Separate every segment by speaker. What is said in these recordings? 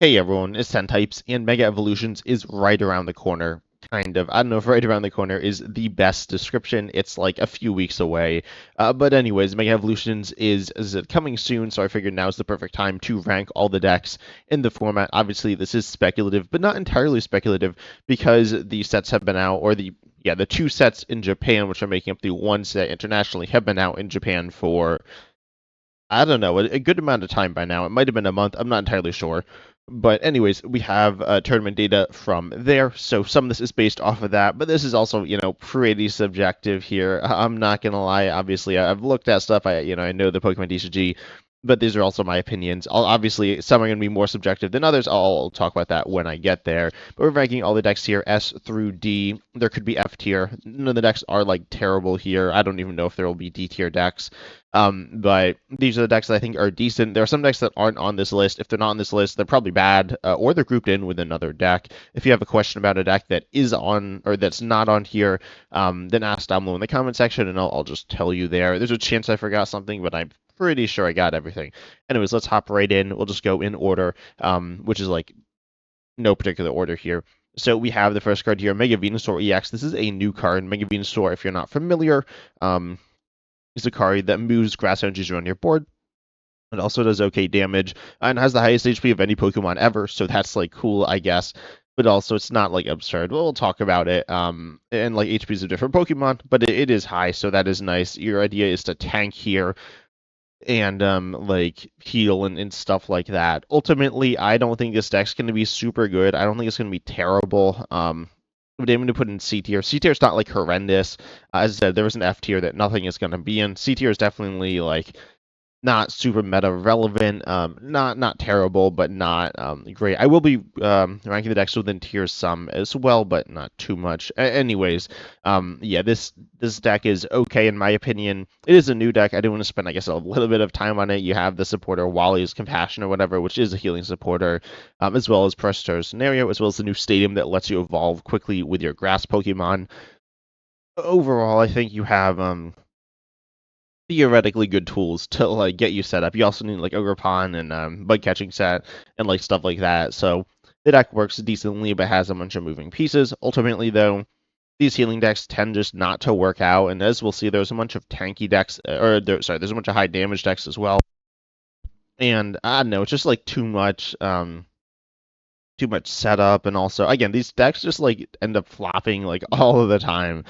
Speaker 1: Hey everyone, it's 10 Types, and Mega Evolutions is right around the corner. Kind of. I don't know if right around the corner is the best description. It's like a few weeks away. But anyways, Mega Evolutions is coming soon, so I figured now's the perfect time to rank all the decks in the format. Obviously, this is speculative, but not entirely speculative because the sets have been out, or the two sets in Japan, which are making up the one set internationally, have been out in Japan for I don't know, a good amount of time by now. It might have been a month. I'm not entirely sure. But anyways, we have tournament data from there. So some of this is based off of that, but this is also, pretty subjective here. I'm not gonna lie. Obviously, I've looked at stuff. I know the Pokemon TCG, but these are also my opinions. Obviously, some are gonna be more subjective than others. I'll talk about that when I get there. But we're ranking all the decks here, S through D. There could be F tier. None of the decks are like terrible here. I don't even know if there will be D tier decks. But these are the decks that I think are decent. There are some decks that aren't on this list. If they're not on this list, they're probably bad, or they're grouped in with another deck. If you have a question about a deck that is on or that's not on here, then ask down below in the comment section, and I'll just tell you there. There's a chance I forgot something, but I'm pretty sure I got everything. Anyways, let's hop right in. We'll just go in order, which is like no particular order here. So we have the first card here, Mega Venusaur EX. This is a new card. Mega Venusaur, if you're not familiar, is a card that moves grass energies around your board. It also does okay damage and has the highest HP of any Pokemon ever, so that's like cool, I guess. But also, it's not like absurd. We'll talk about it. And like HPs of different Pokemon, but it is high, so that is nice. Your idea is to tank here and like heal and stuff like that. Ultimately, I don't think this deck's gonna be super good. I don't think it's gonna be terrible. But I'm going to put in C tier. C tier is not like horrendous. As I said, there was an F tier that nothing is going to be in. C tier is definitely like not super meta relevant, not terrible, but not great. I will be ranking the decks within tiers some as well, but not too much. Anyways, yeah, this deck is okay in my opinion. It is a new deck. I do want to spend, I guess, a little bit of time on it. You have the supporter Wally's Compassion or whatever, which is a healing supporter, as well as Pressure Scenario, as well as the new stadium that lets you evolve quickly with your grass Pokemon. Overall, I think you have theoretically good tools to like get you set up. You also need like Ogerpon and bug catching set and like stuff like that. So the deck works decently but has a bunch of moving pieces. Ultimately though, these healing decks tend just not to work out, and as we'll see, there's a bunch of tanky decks, there's a bunch of high damage decks as well. And I don't know, it's just like too much setup, and also again, these decks just like end up flopping like all of the time.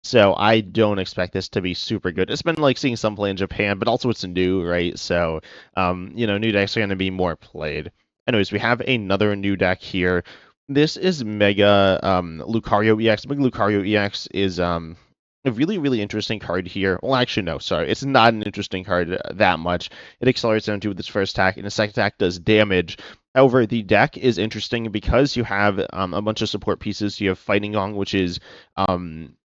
Speaker 1: So I don't expect this to be super good. It's been like seeing some play in Japan, but also it's new, right? So, new decks are going to be more played. Anyways, we have another new deck here. This is Mega Lucario EX. Mega Lucario EX is a really, really interesting card here. Well, actually, no, sorry. It's not an interesting card that much. It accelerates down to with its first attack, and its second attack does damage. However, the deck is interesting because you have a bunch of support pieces. You have Fighting Gong, which is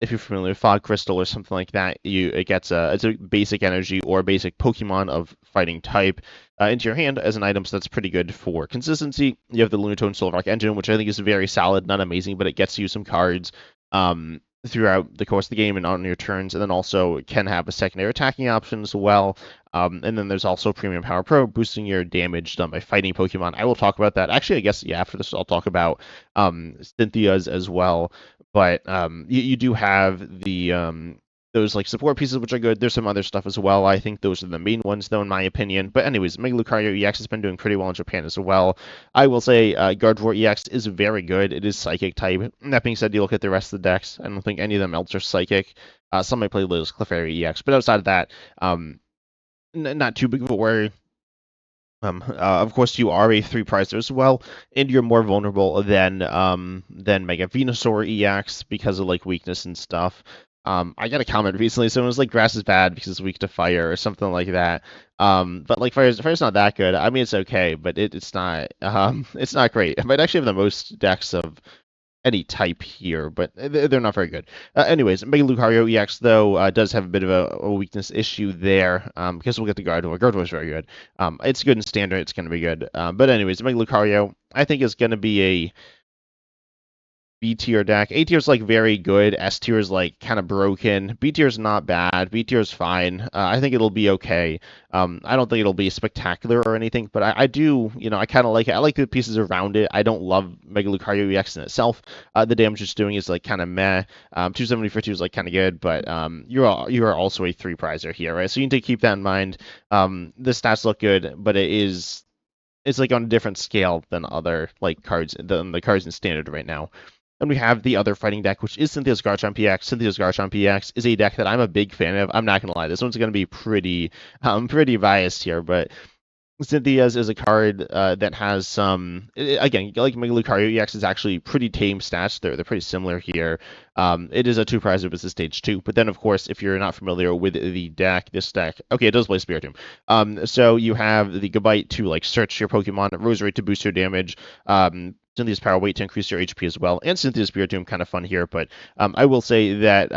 Speaker 1: if you're familiar with Fog Crystal or something like that, it's a basic energy or basic Pokemon of fighting type into your hand as an item, so that's pretty good for consistency. You have the Lunatone Soul Rock Engine, which I think is very solid, not amazing, but it gets you some cards throughout the course of the game and on your turns, and then also can have a secondary attacking option as well. And then there's also Premium Power Pro, boosting your damage done by fighting Pokemon. I will talk about that. Actually, I guess, yeah, after this, I'll talk about Cynthia's as well. But you do have the those like support pieces, which are good. There's some other stuff as well. I think those are the main ones, though, in my opinion. But anyways, Mega Lucario EX has been doing pretty well in Japan as well. I will say Gardevoir EX is very good. It is Psychic type. That being said, you look at the rest of the decks, I don't think any of them else are Psychic. Some might play Liz Clefairy EX, but outside of that, not too big of a worry. Of course, you are a 3-prizer as well, and you're more vulnerable than Mega Venusaur EX because of like weakness and stuff. I got a comment recently, someone was like, "Grass is bad because it's weak to fire" or something like that. But like fire's not that good. I mean, it's okay, but it's not it's not great. It might actually have the most decks of any type here, but they're not very good. Anyways, Mega Lucario EX, though, does have a bit of a weakness issue there, because we'll get to Gardevoir. Gardevoir is very good. It's good in Standard, it's going to be good. But anyways, Mega Lucario, I think, is going to be B tier deck. A tier is like very good. S tier is like kind of broken. B tier is not bad. B tier is fine. I think it'll be okay. I don't think it'll be spectacular or anything, but I do, I kind of like it. I like the pieces around it. I don't love Mega Lucario EX in itself. The damage it's doing is like kind of meh. 270 for 2 is like kind of good, but you are also a 3 prizer here, right? So you need to keep that in mind. The stats look good, but it's like on a different scale than other like cards than the cards in standard right now. And we have the other fighting deck, which is Cynthia's Garchomp EX. Cynthia's Garchomp EX is a deck that I'm a big fan of. I'm not gonna lie, this one's gonna be pretty biased here, but Cynthia's is a card that has some, again, like Mega Lucario EX is actually pretty tame stats. They're pretty similar here. It is a 2 prize if it's a stage 2, but then of course, if you're not familiar with the deck, this deck, okay, it does play Spiritomb. So you have the Gabite to like search your Pokemon, Rosary to boost your damage, Cynthia's Power Weight to increase your HP as well, and Cynthia's Spiritomb kind of fun here, but I will say that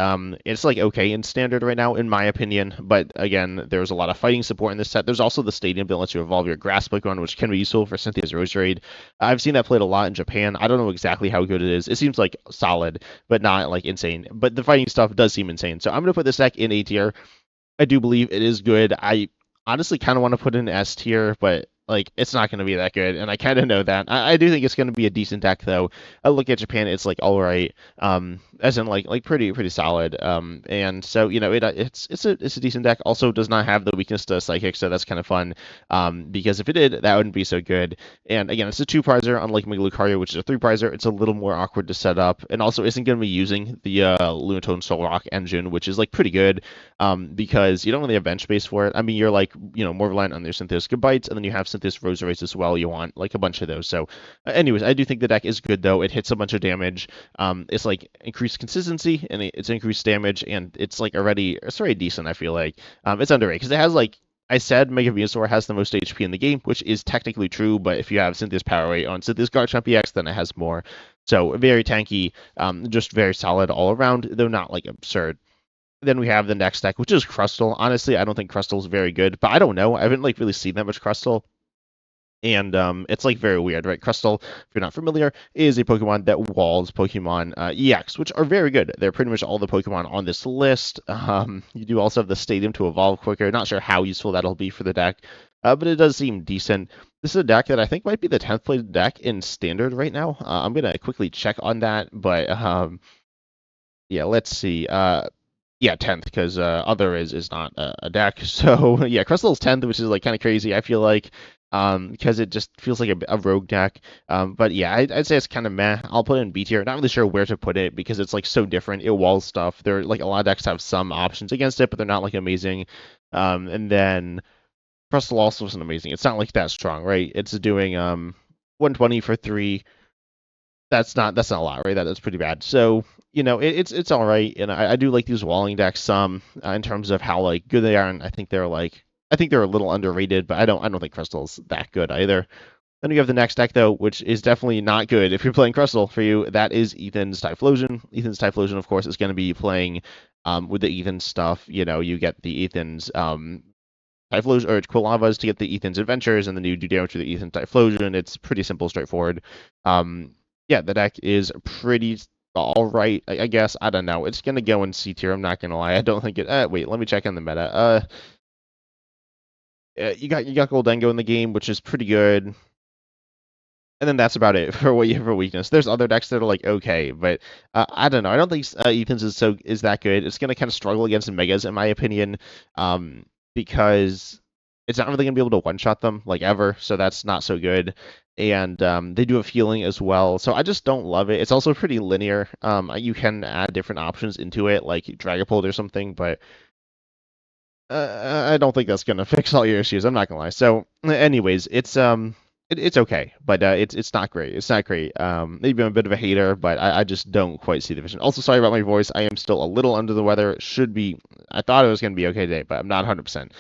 Speaker 1: it's like okay in standard right now, in my opinion, but again, there's a lot of fighting support in this set. There's also the Stadium that lets you evolve your Grass Pokemon, which can be useful for Cynthia's Roserade. I've seen that played a lot in Japan. I don't know exactly how good it is. It seems like solid, but not like insane. But the fighting stuff does seem insane. So I'm going to put this deck in A tier. I do believe it is good. I honestly kind of want to put it in S tier, but like it's not going to be that good, and I kind of know that. I do think it's going to be a decent deck, though. I look at Japan, it's like all right, as in like pretty solid. And so it's a decent deck. Also, does not have the weakness to Psychic, so that's kind of fun. Because if it did, that wouldn't be so good. And again, it's a 2 prizer, unlike Mega Lucario, which is a 3 prizer. It's a little more awkward to set up, and also isn't going to be using the Lunatone Solrock engine, which is like pretty good. Because you don't really have bench space for it. I mean, you're like, more reliant on their Cynthia's Gabites, and then you have Cynthia's Rosaries as well. You want like a bunch of those. So, anyways, I do think the deck is good though. It hits a bunch of damage. It's like increased consistency and it's increased damage, and it's like it's already decent. I feel like it's underrated because it has like. I said Mega Venusaur has the most HP in the game, which is technically true, but if you have Cynthia's Power Weight on Cynthia's Garchomp EX, then it has more. So very tanky, just very solid all around, though not like absurd. Then we have the next deck, which is Crustle. Honestly, I don't think Crustle is very good, but I don't know. I haven't like really seen that much Crustle. And it's like very weird, right? Crustle, if you're not familiar, is a Pokemon that walls Pokemon EX, which are very good. They're pretty much all the Pokemon on this list. You do also have the Stadium to evolve quicker. Not sure how useful that'll be for the deck, but it does seem decent. This is a deck that I think might be the 10th played deck in Standard right now. I'm going to quickly check on that, but yeah, let's see. Yeah, 10th, because Other is not a deck. So, yeah, Crustle is 10th, which is, like, kind of crazy, I feel like, because it just feels like a rogue deck. But, yeah, I'd say it's kind of meh. I'll put it in B tier. Not really sure where to put it, because it's, like, so different. It walls stuff. Like, a lot of decks have some options against it, but they're not, like, amazing. And then Crustle also isn't amazing. It's not, like, that strong, right? It's doing 120 for 3. That's not a lot, right? That's pretty bad. So, it's all right, and I do like these walling decks some in terms of how like good they are, and I think they're a little underrated, but I don't think Crystal's that good either. Then you have the next deck though, which is definitely not good if you're playing Crystal for you. That is Ethan's Typhlosion. Ethan's Typhlosion, of course, is going to be playing with the Ethan stuff. You get the Ethan's Typhlosion or Quilavas to get the Ethan's Adventures, and then you do damage to the Ethan Typhlosion. It's pretty simple, straightforward. Yeah, the deck is pretty all right, I guess. I don't know. It's gonna go in C tier. I'm not gonna lie. I don't think it. Wait, let me check on the meta. You got Gholdengo in the game, which is pretty good, and then that's about it for what you have for weakness. There's other decks that are like okay, but I don't know. I don't think Ethan's is that good. It's gonna kind of struggle against Megas, in my opinion, because it's not really going to be able to one-shot them, like, ever, so that's not so good. And they do have healing as well, so I just don't love it. It's also pretty linear. You can add different options into it, like Dragapult or something, but I don't think that's going to fix all your issues, I'm not going to lie. So, anyways, it's okay, but it's not great. It's not great. Maybe I'm a bit of a hater, but I just don't quite see the vision. Also, sorry about my voice. I am still a little under the weather. It should be. I thought it was going to be okay today, but I'm not 100%.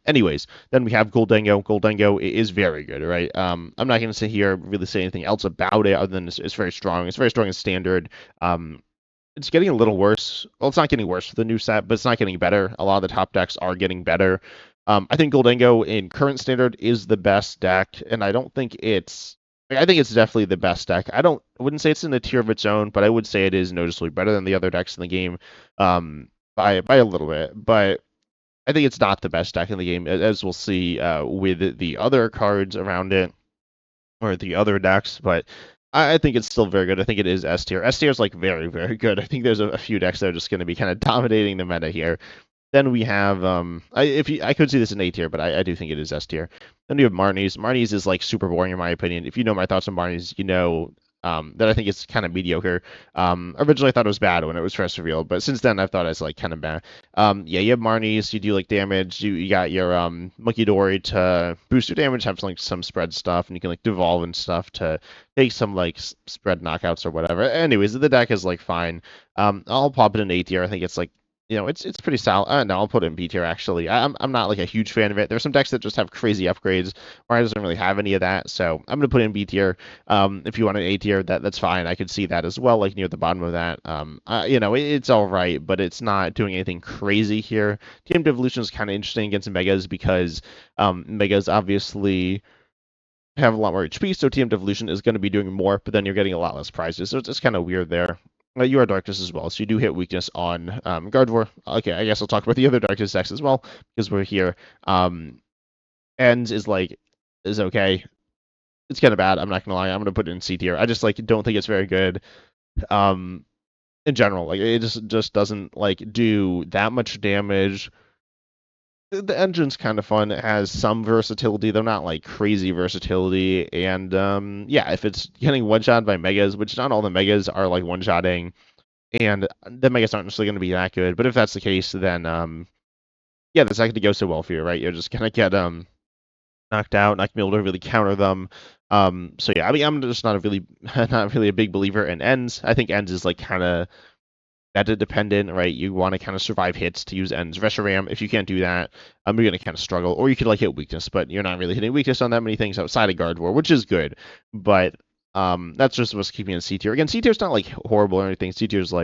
Speaker 1: Anyways, then we have Gholdengo. Gholdengo is very good, right? I'm not going to sit here really say anything else about it other than it's very strong. It's very strong in standard. It's getting a little worse. Well, it's not getting worse for the new set, but it's not getting better. A lot of the top decks are getting better. I think Gholdengo in current standard is the best deck, and I don't think it's I think it's definitely the best deck. I wouldn't say it's in a tier of its own, but I would say it is noticeably better than the other decks in the game, by a little bit. But I think it's not the best deck in the game, as we'll see with the other cards around it or the other decks. But I think it's still very good. I think it is S tier. S tier is like very, very good. I think there's a few decks that are just going to be kind of dominating the meta here. Then we have I could see this in A tier, but I do think it is S tier. Then we have Marnie's. Marnie's is like super boring in my opinion. If you know my thoughts on Marnie's, you know that I think it's kind of mediocre. Originally I thought it was bad when it was first revealed, but since then I've thought it's like kind of bad. Yeah, you have Marnie's. You do like damage. You got your Monkey Dory to boost your damage, have like some spread stuff, and you can like devolve and stuff to take some like spread knockouts or whatever. Anyways, the deck is like fine. I'll pop it in A tier. I think it's like it's pretty solid. No, I'll put it in B tier actually. I'm not like a huge fan of it. There's some decks that just have crazy upgrades, or I doesn't really have any of that. So I'm gonna put it in B tier. If you want an A tier, that's fine. I could see that as well, like near the bottom of that. It's all right, but it's not doing anything crazy here. Team Evolution is kind of interesting against Megas because Megas obviously have a lot more HP, so TM Devolution is going to be doing more, but then you're getting a lot less prizes, so it's just kind of weird there. You are Darkness as well, so you do hit weakness on Gardevoir. Okay, I guess I'll talk about the other Darkness decks as well, because we're here. Ends is okay. It's kind of bad, I'm not going to lie. I'm going to put it in C tier. I just don't think it's very good. In general, like it just doesn't do that much damage. The engine's kind of fun. It has some versatility, though not like crazy versatility. And yeah, if it's getting one-shot by Megas, which not all the Megas are like one-shotting, and the Megas aren't necessarily going to be that good. But if that's the case, then yeah, that's not going to go so well for you, right? You're just gonna get knocked out, not gonna be able to really counter them. So yeah, I mean, I'm just not really a big believer in ends. I think ends is like kind of meta dependent, right? You want to kind of survive hits to use ends. Reshiram, if you can't do that, you're going to kind of struggle. Or you could hit weakness, but you're not really hitting weakness on that many things outside of Gardevoir, which is good. But that's just what's keeping in C tier. Again, C tier's not horrible or anything. C tier's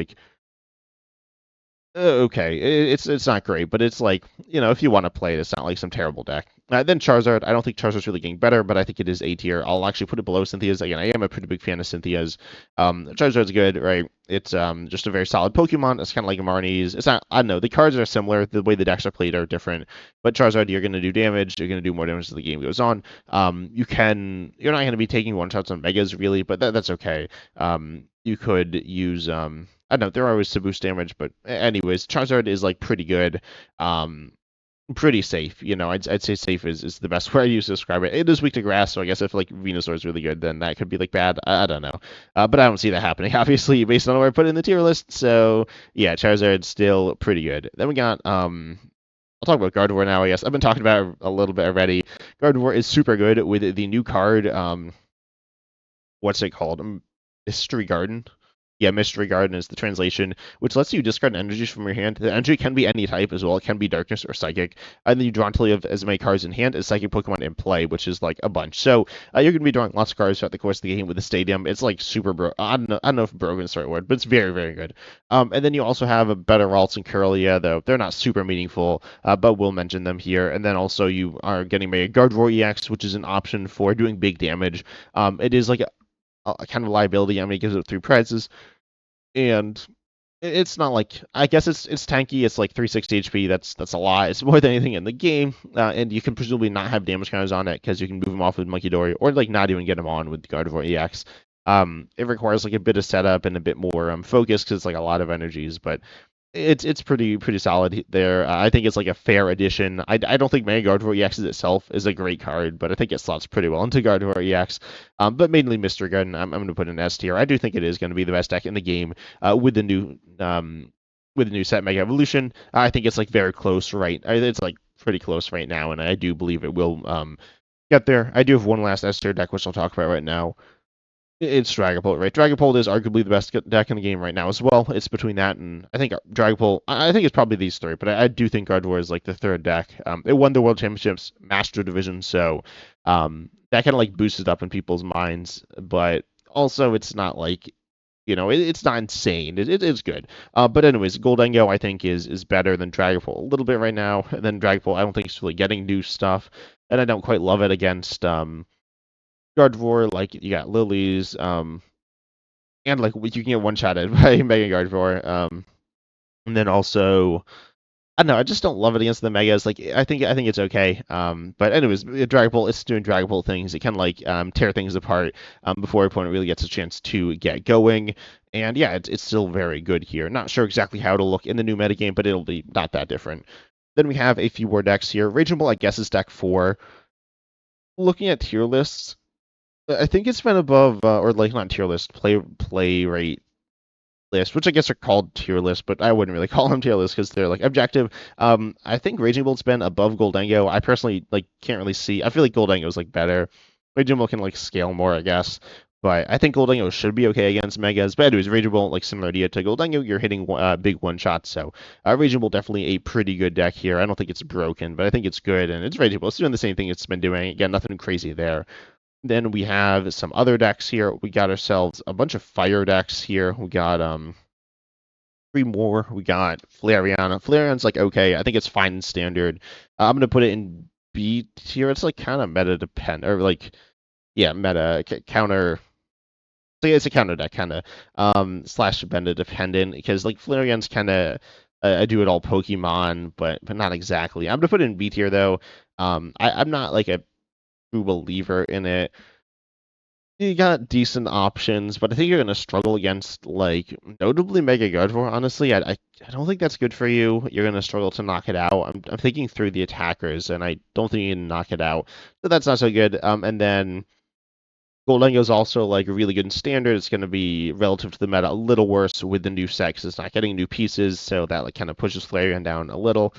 Speaker 1: okay, it's not great, but it's if you want to play it, it's not like some terrible deck. Then Charizard, I don't think Charizard's really getting better, but I think it is A tier. I'll actually put it below Cynthia's. Again, I am a pretty big fan of Cynthia's. Charizard's good, right? It's just a very solid Pokemon. It's kind of like Marnie's. It's not, I don't know, the cards are similar. The way the decks are played are different. But Charizard, you're going to do damage. You're going to do more damage as the game goes on. You're not going to be taking one shots on Megas really, but that's okay. You could use I don't know, there are always to boost damage, but anyways, Charizard is pretty good. Pretty safe. I'd say safe is the best word I use to describe it. It is weak to grass, so I guess if Venusaur is really good, then that could be bad. I don't know. But I don't see that happening, obviously, based on where I put it in the tier list. So yeah, Charizard's still pretty good. Then we got I'll talk about Gardevoir now, I guess. I've been talking about it a little bit already. Gardevoir is super good with the new card, what's it called? Mystery Garden. Yeah, Mystery Garden is the translation, which lets you discard energies from your hand. The energy can be any type as well. It can be Darkness or Psychic. And then you draw until you have as many cards in hand as Psychic Pokemon in play, which is a bunch. So you're going to be drawing lots of cards throughout the course of the game with the Stadium. It's super I don't know if broken is the right word, but it's very, very good. And then you also have a better Ralts and Curlia, though they're not super meaningful, but we'll mention them here. And then also you are getting a Gardevoir EX, which is an option for doing big damage. It is a kind of liability. I mean, it gives it 3 prizes, and it's not I guess it's tanky. It's 360 HP. That's a lot. It's more than anything in the game, and you can presumably not have damage counters on it because you can move them off with Monkey Dory, or not even get them on with Gardevoir EX. It requires a bit of setup and a bit more focus because it's a lot of energies, but it's pretty solid there. I think it's a fair addition. I don't think Mega Gardevoir EX itself is a great card, but I think it slots pretty well into Gardevoir EX. But mainly Mr. Garden, I'm going to put an S tier. I do think it is going to be the best deck in the game with the new set Mega Evolution. I think it's very close, right? It's pretty close right now, and I do believe it will get there. I do have one last S tier deck, which I'll talk about right now. It's Dragapult, right? Dragapult is arguably the best deck in the game right now as well. It's between that and I think Dragapult. I think it's probably these 3, but I do think Gardevoir is the 3rd deck. It won the World Championships Master Division, so that kind of boosts it up in people's minds. But also, it's not it's not insane. It's good. But anyways, Gholdengo I think is better than Dragapult a little bit right now. And then Dragapult I don't think it's really getting new stuff, and I don't quite love it against Gardevoir, like you got lilies, and like you can get one-shotted by Mega Gardevoir. And then also I don't know. I just don't love it against the megas. Like I think it's okay. But anyways, Dragapult is doing Dragapult things. It can like tear things apart before your opponent really gets a chance to get going. And yeah, it's still very good here. Not sure exactly how it'll look in the new metagame, but it'll be not that different. Then we have a few more decks here. Raging Bull, I guess, is deck 4. Looking at tier lists, I think it's been above or like not tier list, play rate list, which I guess are called tier lists, but I wouldn't really call them tier lists because they're like objective. I think Raging Bull's been above Gholdengo. I personally like can't really see. I feel like Gholdengo's like better. Raging Bull can like scale more, I guess. But I think Gholdengo should be okay against Megas. But anyways, Raging Bull, like similar to Gholdengo, you're hitting big one shots. So Raging Bull definitely a pretty good deck here. I don't think it's broken, but I think it's good. And it's Raging Bull. It's doing the same thing it's been doing. Again, nothing crazy there. Then we have some other decks here. We got ourselves a bunch of fire decks here. We got 3 more. We got Flareon. Flareon's like okay. I think it's fine in standard. I'm gonna put it in B tier. It's like kind of meta depend or like yeah, meta counter. So yeah, it's a counter deck kind of slash meta dependent because like Flareon's kind of a do it all Pokemon, but not exactly. I'm gonna put it in B tier though. I'm not like a true believer in it. You got decent options, but I think you're gonna struggle against like notably Mega Gardevoir. Honestly, I don't think that's good for you. You're gonna struggle to knock it out. I'm thinking through the attackers, and I don't think you can knock it out. So that's not so good. And then Gholdengo is also like really good in standard. It's gonna be relative to the meta a little worse with the new set 'cause it's not getting new pieces, so that like kind of pushes Flareon down a little.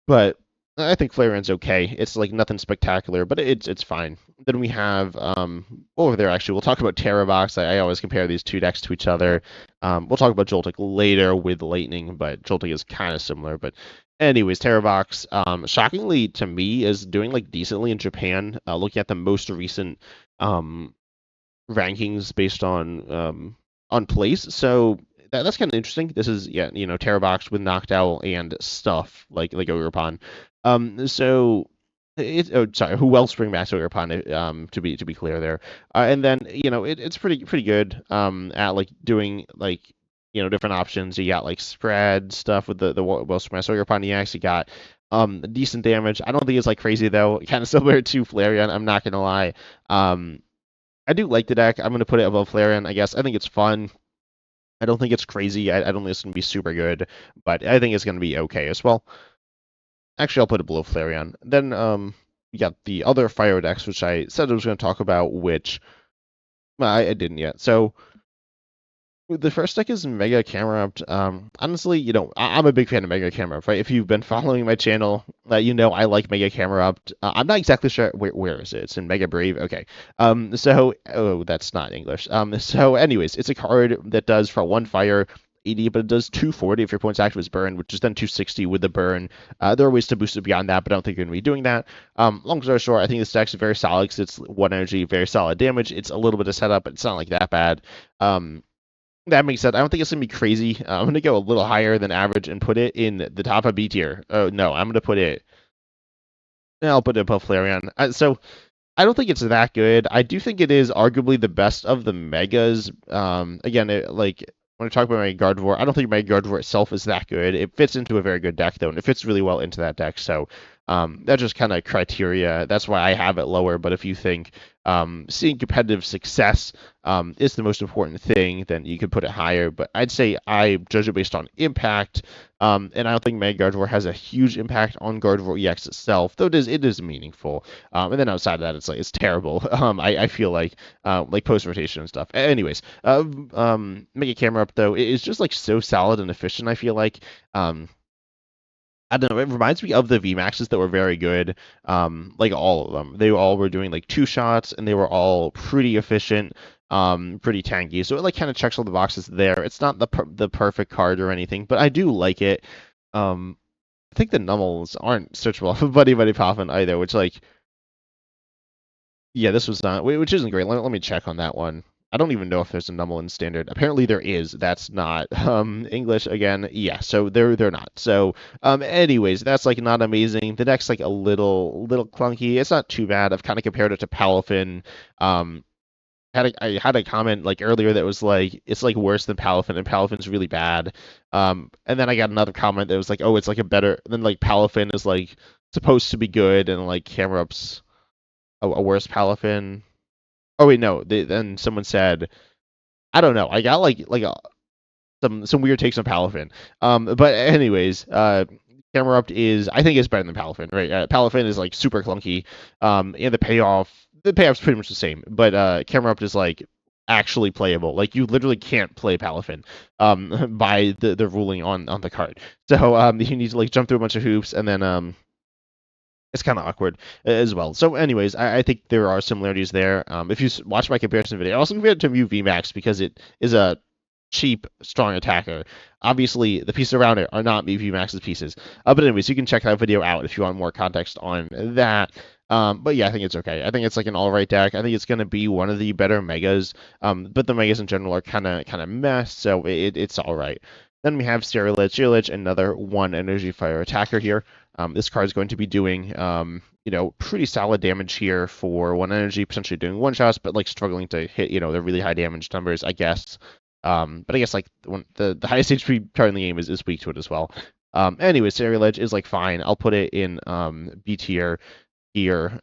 Speaker 1: But I think Flareon's okay. It's like nothing spectacular, but it's fine. Then we have over there actually. We'll talk about Tera Box. I always compare these two decks to each other. We'll talk about Joltik later with Lightning, but Joltik is kind of similar. But anyways, Tera Box, shockingly to me, is doing like decently in Japan. Looking at the most recent rankings based on place. So that's kind of interesting. This is yeah, Tera Box with Knocked Owl and stuff like Ogerpon. So it sorry, who Wellspring Max Ogerpon, to be clear there. And then it's pretty good at like doing like different options. You got like spread stuff with the Wellspring Max Ogerpon EX. You got decent damage. I don't think it's like crazy though. Kind of similar to Flareon. I'm not gonna lie. I do like the deck. I'm gonna put it above Flareon, I guess. I think it's fun. I don't think it's crazy. I don't think it's gonna be super good, but I think it's gonna be okay as well. Actually, I'll put it below Flareon. Then we got the other fire decks, which I said I was gonna talk about, which well, I didn't yet. So the first deck is Mega Camerupt. Honestly, I'm a big fan of Mega Camerupt, right? If you've been following my channel, I like Mega Camerupt. I'm not exactly sure where is it. It's in Mega Brave. Okay. That's not English. So anyways, it's a card that does for 1 fire 80, but it does 240 if your opponent's active is burned, which is then 260 with the burn. There are ways to boost it beyond that, but I don't think you're going to be doing that. Long story short, I think this deck's very solid because it's 1 energy, very solid damage. It's a little bit of setup, but it's not like that bad. That makes sense. I don't think it's gonna be crazy. I'm gonna go a little higher than average and put it in the top of B tier. Oh no, I'm gonna put it. I'll put it above Flareon. So I don't think it's that good. I do think it is arguably the best of the megas. Again, like when I talk about my Gardevoir, I don't think my Gardevoir itself is that good. It fits into a very good deck though, and it fits really well into that deck. So that's just kind of criteria. That's why I have it lower. But if you think seeing competitive success is the most important thing, then you could put it higher. But I'd say I judge it based on impact. And I don't think Mega Gardevoir has a huge impact on Gardevoir EX itself, though it is meaningful. And then outside of that, it's terrible. I feel like post rotation and stuff. Anyways, Mega Camerupt though is just like so solid and efficient. I feel like I don't know. It reminds me of the VMAXs that were very good. Like all of them, they all were doing like 2 shots, and they were all pretty efficient, pretty tanky. So it like kind of checks all the boxes there. It's not the perfect card or anything, but I do like it. I think the Nummels aren't searchable off of Buddy Poffin either, which like yeah, this was not, which isn't great. Let me check on that one. I don't even know if there's a number in standard. Apparently there is. That's not English again. Yeah, so they're not. So anyways, that's like not amazing. The deck's like a little clunky. It's not too bad. I've kind of compared it to Palafin. Um, I had a comment like earlier that was like it's like worse than Palafin, and Palafin's really bad. And then I got another comment that was like, oh, it's like a better than like Palafin is like supposed to be good, and like Camerupt's a worse Palafin. Oh wait, no. Then someone said, I don't know. I got some weird takes on Palafin. But anyways, Camerupt is I think is better than Palafin, right? Palafin is like super clunky. And the payoff's pretty much the same. But Camerupt is like actually playable. Like you literally can't play Palafin by the ruling on the card. So you need to like jump through a bunch of hoops, and then it's kind of awkward as well. So anyways, I think there are similarities there. If you watch my comparison video, I also compared it to Mew VMAX because it is a cheap, strong attacker. Obviously, the pieces around it are not Mew VMAX's pieces. But anyways, you can check that video out if you want more context on that. But yeah, I think it's okay. I think it's like an all right deck. I think it's going to be one of the better megas. But the megas in general are kind of mess, so it's all right. Then we have Ceruledge. Ceruledge, another 1 energy fire attacker here. This card is going to be doing, pretty solid damage here for 1 energy, potentially doing one-shots, but like struggling to hit, the really high damage numbers, I guess. But I guess like the highest HP card in the game is weak to it as well. Anyways, Ceruledge is like fine. I'll put it in B tier here.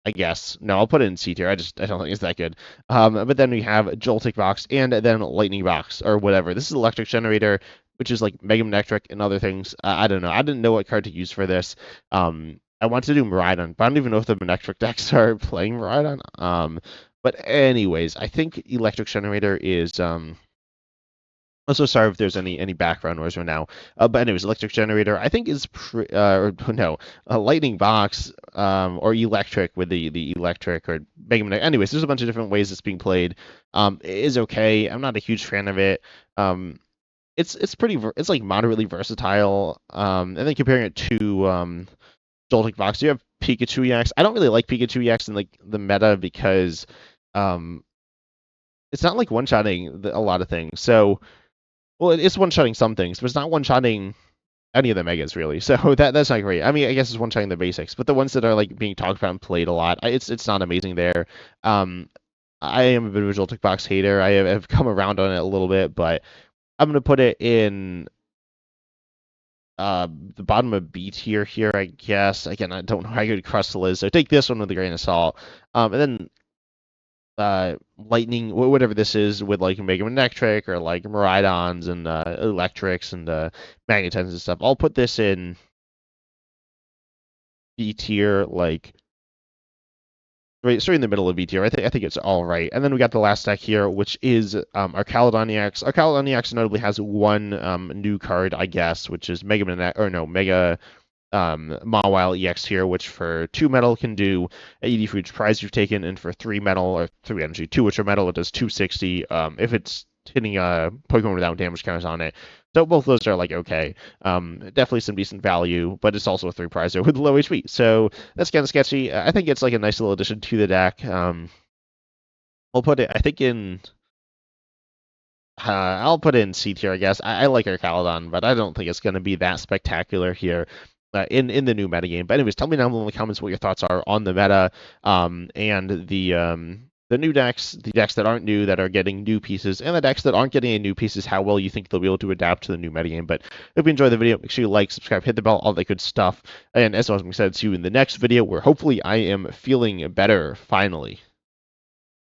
Speaker 1: I guess. No, I'll put it in C tier. I don't think it's that good. But then we have Joltik Box and then Lightning Box or whatever. This is Electric Generator, which is like Mega Electric and other things. I don't know. I didn't know what card to use for this. I want to do Miraidon, but I don't even know if the Electric decks are playing Miraidon. But anyways, I think Electric Generator is Also, sorry if there's any background noise right now. But anyways, Electric Generator, I think is a Lightning Box or Electric with the Electric or Mega Man. Anyways, there's a bunch of different ways it's being played. It is okay. I'm not a huge fan of it. It's like moderately versatile. And then comparing it to Joltik Box, you have Pikachu EX. I don't really like Pikachu EX in like the meta because it's not like one-shotting a lot of things. So. Well, it's one-shotting some things, but it's not one-shotting any of the megas really. So that's not great. I mean, I guess it's one-shotting the basics, but the ones that are like being talked about and played a lot, it's not amazing there. I am a bit of a Joltik Box hater. I have come around on it a little bit, but I'm gonna put it in the bottom of B tier here, I guess. Again, I don't know how good Crustle is, so take this one with a grain of salt. And then lightning, whatever this is, with like Mega Electric or like Miraidons and Electrics and Magnetons and stuff. I'll put this in B tier, like right in the middle of B tier. I think it's all right. And then we got the last deck here, which is our Caledon EX. Our Caledon EX notably has one new card, I guess, which is Mega Mawile EX here, which for 2 metal can do 80 for each prize you've taken, and for 3 metal or 3 energy, 2 which are metal, it does 260 if it's hitting a Pokemon without damage counters on it. So both of those are like okay. Definitely some decent value, but it's also a 3 prizer with low HP. So that's kind of sketchy. I think it's like a nice little addition to the deck. I'll put it, I think, in I'll put it in C tier, I guess. I like our Caledon, but I don't think it's going to be that spectacular here. In the new metagame. But anyways, tell me down below in the comments what your thoughts are on the meta and the new decks, the decks that aren't new, that are getting new pieces, and the decks that aren't getting any new pieces, how well you think they'll be able to adapt to the new metagame. But if you enjoyed the video, make sure you like, subscribe, hit the bell, all that good stuff. And as always, I'm excited to see you in the next video where hopefully I am feeling better finally.